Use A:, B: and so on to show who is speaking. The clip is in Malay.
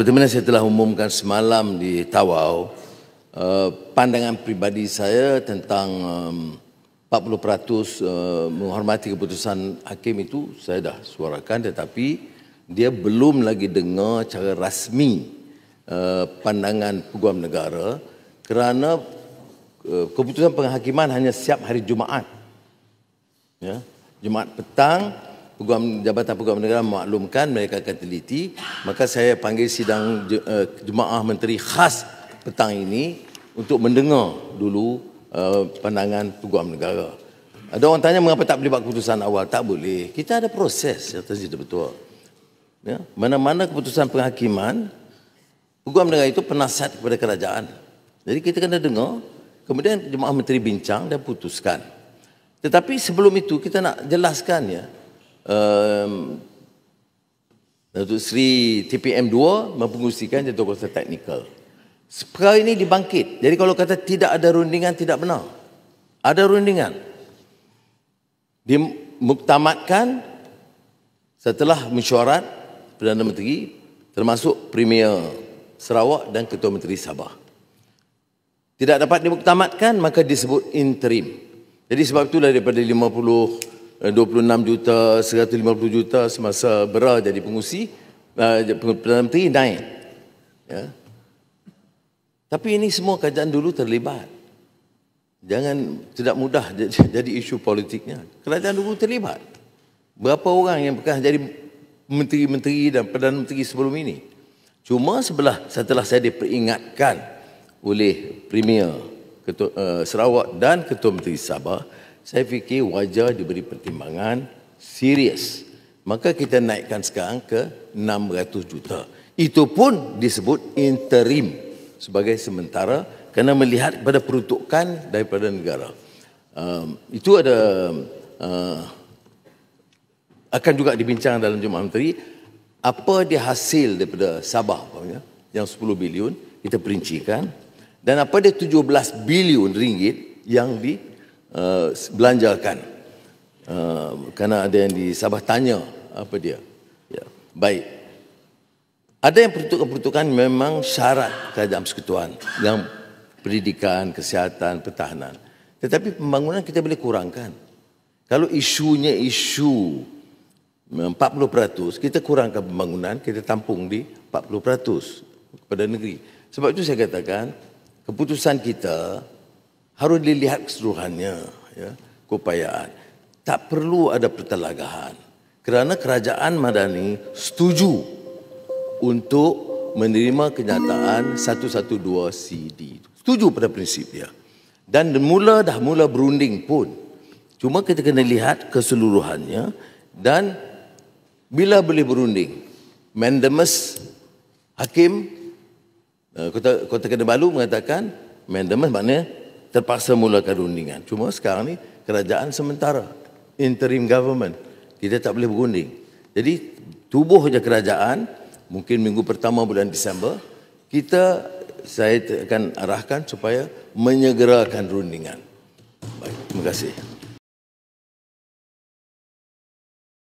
A: Seperti mana saya telah umumkan semalam di Tawau, pandangan pribadi saya tentang 40% menghormati keputusan hakim itu saya dah suarakan, tetapi dia belum lagi dengar cara rasmi pandangan Peguam Negara kerana keputusan penghakiman hanya siap hari Jumaat. Ya, Jumaat petang, Jabatan Peguam Negara memaklumkan mereka akan teliti, maka saya panggil sidang Jemaah Menteri khas petang ini untuk mendengar dulu pandangan Peguam Negara. Ada orang tanya mengapa tak boleh buat keputusan awal? Tak boleh. Kita ada proses yang betul. Ya, mana-mana keputusan penghakiman, Peguam Negara itu penasihat kepada kerajaan. Jadi kita kena dengar, kemudian Jemaah Menteri bincang dan putuskan. Tetapi sebelum itu kita nak jelaskan ya, Datuk Seri TPM2 mempengusikan jatuh kuasa teknikal. Perkara ini dibangkit. Jadi kalau kata tidak ada rundingan, tidak benar. Ada rundingan. Dimuktamadkan setelah mesyuarat Perdana Menteri, termasuk Premier Sarawak dan Ketua Menteri Sabah. Tidak dapat dimuktamadkan, maka disebut interim. Jadi sebab itulah daripada 26 juta, 150 juta semasa Bera jadi pengusi, Perdana Menteri naik. Ya. Tapi ini semua kerajaan dulu terlibat. Jangan tidak mudah jadi isu politiknya. Kerajaan dulu terlibat. Berapa orang yang bekas jadi menteri-menteri dan Perdana Menteri sebelum ini. Cuma setelah saya diperingatkan oleh Premier Sarawak dan Ketua Menteri Sabah, saya fikir wajar diberi pertimbangan serius. Maka kita naikkan sekarang ke 600 juta. Itu pun disebut interim sebagai sementara kerana melihat kepada peruntukan daripada negara. Itu ada akan juga dibincang dalam Jemaah Menteri. Apa dia hasil daripada Sabah yang 10 bilion kita perincikan, dan apa dia 17 bilion ringgit yang belanjakan. Kerana ada yang di Sabah tanya apa dia. Ya, baik. Ada yang peruntukan-peruntukan memang syarat kerajaan persekutuan, yang pendidikan, kesihatan, pertahanan. Tetapi pembangunan kita boleh kurangkan. Kalau isunya isu 40%, kita kurangkan pembangunan, kita tampung di 40% kepada negeri. Sebab itu saya katakan keputusan kita harus dilihat keseluruhannya, ya, keupayaan. Tak perlu ada pertelagahan. Kerana kerajaan Madani setuju untuk menerima kenyataan 112 CD. Setuju pada prinsip dia. Dan dah mula berunding pun. Cuma kita kena lihat keseluruhannya, dan bila boleh berunding, Mandamus Hakim Kota Kinabalu mengatakan Mandamus maknanya terpaksa mulakan rundingan. Cuma sekarang ni kerajaan sementara, interim government, kita tak boleh berunding. Jadi tubuh je kerajaan, mungkin minggu pertama bulan Disember, saya akan arahkan supaya menyegerakan rundingan. Baik, terima kasih.